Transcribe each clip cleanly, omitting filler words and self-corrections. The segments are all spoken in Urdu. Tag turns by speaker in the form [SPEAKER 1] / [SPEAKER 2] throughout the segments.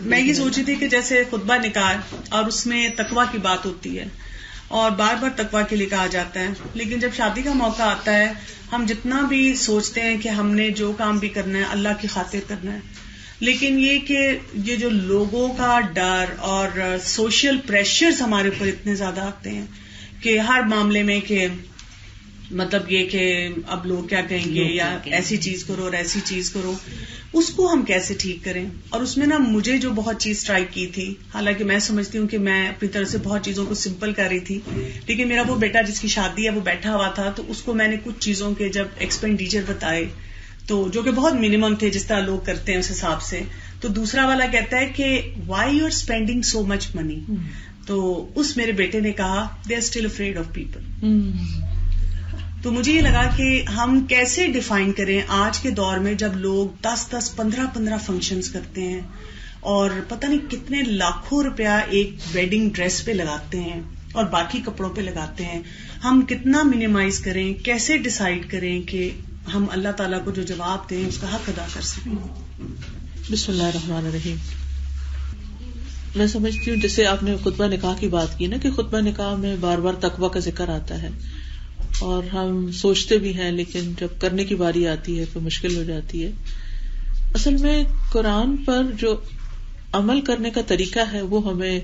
[SPEAKER 1] میں یہ سوچ رہی تھی کہ جیسے خطبہ نکاح اور اس میں تقویٰ کی بات ہوتی ہے اور بار بار تقویٰ کے لیے کہا جاتا ہے، لیکن جب شادی کا موقع آتا ہے ہم جتنا بھی سوچتے ہیں کہ ہم نے جو کام بھی کرنا ہے اللہ کی خاطر کرنا ہے، لیکن یہ کہ یہ جو لوگوں کا ڈر اور سوشل پریشرز ہمارے اوپر اتنے زیادہ آتے ہیں کہ ہر معاملے میں کہ مطلب یہ کہ اب لوگ کیا کہیں گے یا ایسی چیز کرو اور ایسی چیز کرو، اس کو ہم کیسے ٹھیک کریں. اور اس میں نا مجھے جو بہت چیز اسٹرائک کی تھی، حالانکہ میں سمجھتی ہوں کہ میں اپنی طرف سے بہت چیزوں کو سمپل کر رہی تھی، لیکن میرا وہ بیٹا جس کی شادی ہے وہ بیٹھا ہوا تھا، تو اس کو میں نے کچھ چیزوں کے جب ایکسپینڈیچر بتائے تو جو کہ بہت منیمم تھے جس طرح لوگ کرتے ہیں اس حساب سے، تو دوسرا والا کہتا ہے کہ why you are spending so much money. تو اس میرے بیٹے نے کہا they are still afraid of people. تو مجھے یہ لگا کہ ہم کیسے ڈیفائن کریں آج کے دور میں جب لوگ 10 15 فنکشنز کرتے ہیں اور پتہ نہیں کتنے لاکھوں روپیہ ایک ویڈنگ ڈریس پہ لگاتے ہیں اور باقی کپڑوں پہ لگاتے ہیں، ہم کتنا منیمائز کریں، کیسے ڈیسائیڈ کریں کہ ہم اللہ تعالیٰ کو جو جواب دیں اس کا حق ادا کر سکیں.
[SPEAKER 2] بسم اللہ الرحمن الرحیم. میں سمجھتی ہوں جیسے آپ نے خطبہ نکاح کی بات کی نا کہ خطبہ نکاح میں بار بار تقویٰ کا ذکر آتا ہے اور ہم سوچتے بھی ہیں لیکن جب کرنے کی باری آتی ہے تو مشکل ہو جاتی ہے. اصل میں قرآن پر جو عمل کرنے کا طریقہ ہے وہ ہمیں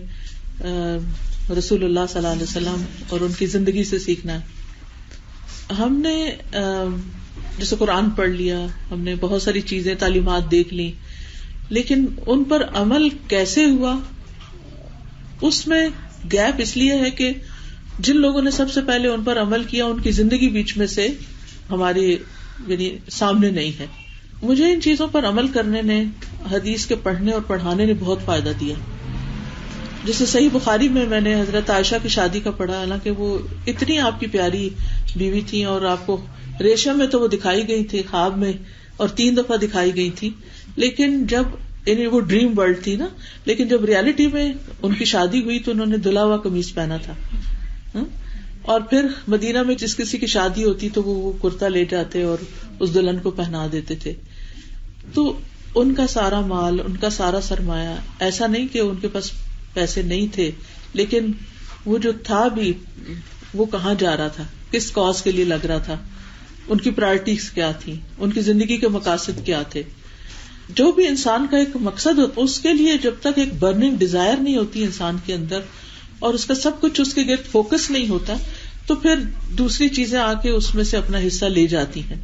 [SPEAKER 2] رسول اللہ صلی اللہ علیہ وسلم اور ان کی زندگی سے سیکھنا ہے. ہم نے جیسے قرآن پڑھ لیا، ہم نے بہت ساری چیزیں تعلیمات دیکھ لی، لیکن ان پر عمل کیسے ہوا اس میں گیپ اس لیے ہے کہ جن لوگوں نے سب سے پہلے ان پر عمل کیا ان کی زندگی بیچ میں سے ہماری یعنی سامنے نہیں ہے. مجھے ان چیزوں پر عمل کرنے نے، حدیث کے پڑھنے اور پڑھانے نے بہت فائدہ دیا. جیسے صحیح بخاری میں نے حضرت عائشہ کی شادی کا پڑھا، حالانکہ وہ اتنی آپ کی پیاری بیوی تھی اور آپ کو ریشم میں تو وہ دکھائی گئی تھی خواب میں اور 3 دفعہ دکھائی گئی تھی، لیکن جب یعنی وہ ڈریم ورلڈ تھی نا، لیکن جب ریالٹی میں ان کی شادی ہوئی تو انہوں نے دھلا ہوا قمیص پہنا تھا. اور پھر مدینہ میں جس کسی کی شادی ہوتی تو وہ کرتا لے جاتے اور اس دلہن کو پہنا دیتے تھے. تو ان کا سارا مال، ان کا سارا سرمایہ، ایسا نہیں کہ ان کے پاس پیسے نہیں تھے، لیکن وہ جو تھا بھی وہ کہاں جا رہا تھا، کس کاز کے لیے لگ رہا تھا، ان کی پرائرٹیز کیا تھی، ان کی زندگی کے مقاصد کیا تھے. جو بھی انسان کا ایک مقصد ہوتا اس کے لیے جب تک ایک برننگ ڈیزائر نہیں ہوتی انسان کے اندر اور اس کا سب کچھ اس کے گرد فوکس نہیں ہوتا تو پھر دوسری چیزیں آ کے اس میں سے اپنا حصہ لے جاتی ہیں.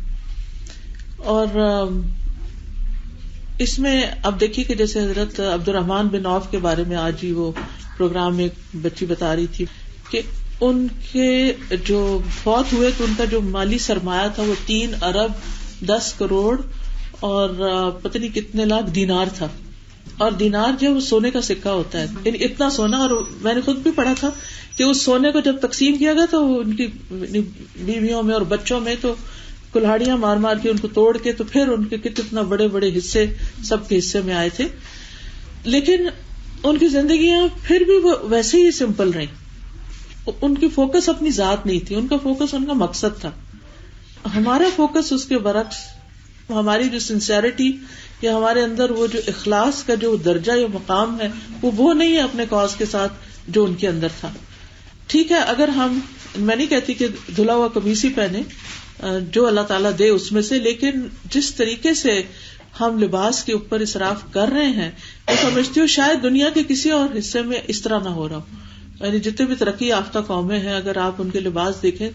[SPEAKER 2] اور اس میں اب دیکھیے کہ جیسے حضرت عبد الرحمن بن عوف کے بارے میں آج ہی وہ پروگرام میں ایک بچی بتا رہی تھی کہ ان کے جو فوت ہوئے تو ان کا جو مالی سرمایہ تھا وہ 3 ارب 10 کروڑ اور پتہ نہیں کتنے لاکھ دینار تھا. اور دینار جو وہ سونے کا سکہ ہوتا ہے، یعنی اتنا سونا. اور میں نے خود بھی پڑھا تھا کہ اس سونے کو جب تقسیم کیا گیا تو ان کی بیویوں میں اور بچوں میں تو کلہاڑیاں مار مار کے ان کو توڑ کے تو پھر ان کے کتنا بڑے بڑے حصے سب کے حصے میں آئے تھے. لیکن ان کی زندگیاں پھر بھی وہ ویسے ہی سمپل رہی. ان کی فوکس اپنی ذات نہیں تھی، ان کا فوکس ان کا مقصد تھا. ہمارا فوکس اس کے برعکس، ہماری جو سنسیئرٹی یا ہمارے اندر وہ جو اخلاص کا جو درجہ یا مقام ہے وہ نہیں ہے اپنے کاز کے ساتھ جو ان کے اندر تھا. ٹھیک ہے، اگر میں نہیں کہتی کہ دھلا ہوا قمیص ہی پہنے، جو اللہ تعالیٰ دے اس میں سے، لیکن جس طریقے سے ہم لباس کے اوپر اسراف کر رہے ہیں میں سمجھتی ہوں شاید دنیا کے کسی اور حصے میں اس طرح نہ ہو رہا ہو. یعنی جتنے بھی ترقی یافتہ قومیں ہیں اگر آپ ان کے لباس دیکھیں،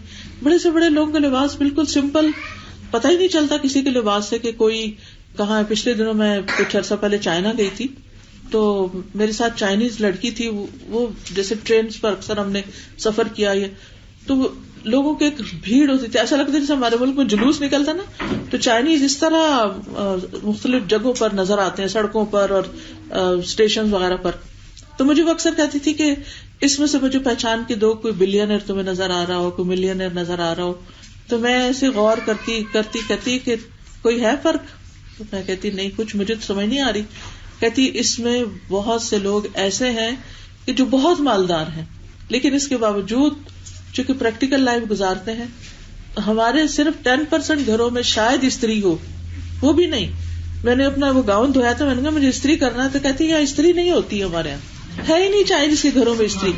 [SPEAKER 2] بڑے سے بڑے لوگوں کا لباس بالکل سمپل، پتہ ہی نہیں چلتا کسی کے لباس سے کہ کوئی کہاں ہے. پچھلے دنوں میں کچھ عرصہ پہلے چائنا گئی تھی تو میرے ساتھ چائنیز لڑکی تھی. وہ جیسے ٹرینز پر اکثر ہم نے سفر کیا تو لوگوں کی ایک بھیڑ ہوتی تھی، ایسا لگتا ہے جیسے ہمارے ملک میں جلوس نکلتا نا، تو چائنیز اس طرح مختلف جگہوں پر نظر آتے ہیں، سڑکوں پر اور اسٹیشن وغیرہ پر. تو مجھے وہ اکثر کہتی تھی کہ اس میں سے مجھے پہچان کے دو، کوئی بلینئر تمہیں نظر آ رہا ہو، کوئی ملینئر نظر آ رہا ہو. تو میں ایسے غور کرتی کہ کوئی ہے فرق؟ تو میں کہتی نہیں، کچھ مجھے تو سمجھ نہیں آ رہی. کہتی اس میں بہت سے لوگ ایسے ہیں کہ جو بہت مالدار ہیں لیکن اس کے باوجود چونکہ پریکٹیکل لائف گزارتے ہیں. ہمارے صرف 10% گھروں میں شاید استری ہو، وہ بھی نہیں. میں نے اپنا وہ گاؤن دھویا تھا, میں نے کہا مجھے استری کرنا ہے, تو کہتی ہے یہاں استری نہیں ہوتی ہے, ہمارے یہاں ہے ہی نہیں چائنیز کے گھروں میں استری.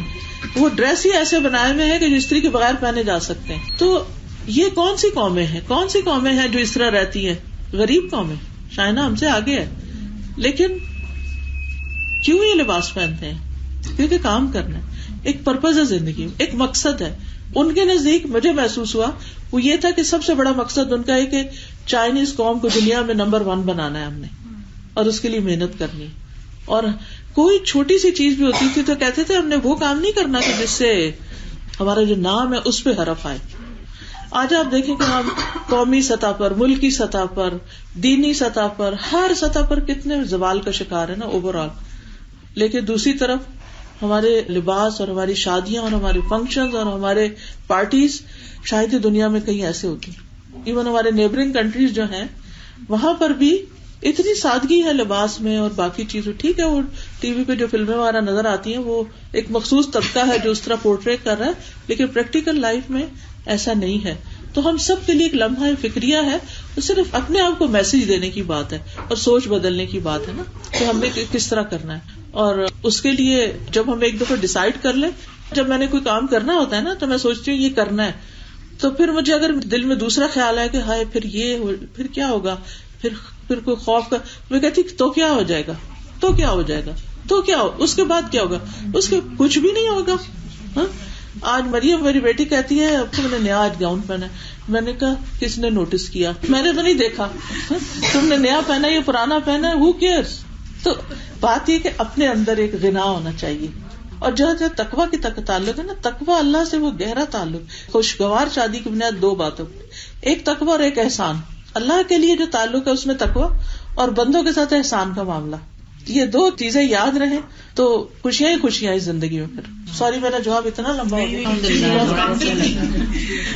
[SPEAKER 2] وہ ڈریس ہی ایسے بنائے ہوئے ہیں کہ جو استری کے بغیر پہنے جا سکتے ہیں. تو یہ کون سی قومیں ہیں, کون سی قومیں ہیں جو اس طرح رہتی ہیں؟ غریب قومیں. چائنا ہم سے آگے ہے, لیکن کیوں یہ لباس پہنتے ہیں؟ کیونکہ کام کرنا ہے, ایک پرپز ہے زندگی میں, ایک مقصد ہے. ان کے نزدیک مجھے محسوس ہوا وہ یہ تھا کہ سب سے بڑا مقصد ان کا ہے کہ چائنیز قوم کو دنیا میں نمبر 1 بنانا ہے ہم نے, اور اس کے لیے محنت کرنی. اور کوئی چھوٹی سی چیز بھی ہوتی تھی تو کہتے تھے ہم نے وہ کام نہیں کرنا کہ جس سے ہمارا جو نام ہے اس پہ حرف آئے. آج آپ دیکھیں کہ ہم قومی سطح پر, ملکی سطح پر, دینی سطح پر, ہر سطح پر کتنے زوال کا شکار ہے نا اوور آل. لیکن دوسری طرف ہمارے لباس اور ہماری شادیاں اور ہمارے فنکشنز اور ہمارے پارٹیز شاید ہی دنیا میں کہیں ایسے ہوتی. ایون ہمارے نیبرنگ کنٹریز جو ہیں وہاں پر بھی اتنی سادگی ہے لباس میں اور باقی چیزیں. ٹھیک ہے وہ ٹی وی پہ جو فلمیں وغیرہ نظر آتی ہیں وہ ایک مخصوص طبقہ ہے جو اس طرح پورٹریٹ کر رہا ہے, لیکن پریکٹیکل لائف میں ایسا نہیں ہے. تو ہم سب کے لیے ایک لمحہ فکریہ ہے, وہ صرف اپنے آپ کو میسج دینے کی بات ہے اور سوچ بدلنے کی بات ہے نا کہ ہم نے کس طرح کرنا ہے. اور اس کے لیے جب ہم ایک دفعہ ڈیسائیڈ کر لیں, جب میں نے کوئی کام کرنا ہوتا ہے نا تو میں سوچتی ہوں یہ کرنا ہے, تو پھر مجھے اگر دل میں دوسرا خیال ہے کہ ہائے پھر کیا ہوگا, پھر کوئی خوف کا, میں کہتی تو کیا ہو جائے گا, تو کیا ہو جائے گا, تو کیا ہو, اس کے بعد کیا ہوگا, اس کے کچھ بھی نہیں ہوگا. ہاں آج مریم میری بیٹی کہتی ہے اب تو میں نے نیا آج گاؤن پہنا. میں نے کہا کس نے نوٹس کیا, میں نے تو نہیں دیکھا, تم نے نیا پہنا یا پرانا پہنا, ہو کیئرس. تو بات یہ کہ اپنے اندر ایک غنا ہونا چاہیے. اور جہاں تقویٰ کی تعلق ہے نا, تقویٰ اللہ سے وہ گہرا تعلق. خوشگوار شادی کی بنیاد 2 باتوں, ایک تقویٰ اور ایک احسان. اللہ کے لیے جو تعلق ہے اس میں تقویٰ, اور بندوں کے ساتھ احسان کا معاملہ. یہ 2 چیزیں یاد رہیں تو خوشیاں ہی خوشیاں اس زندگی میں. پھر سوری میرا جواب اتنا لمبا ہو گیا.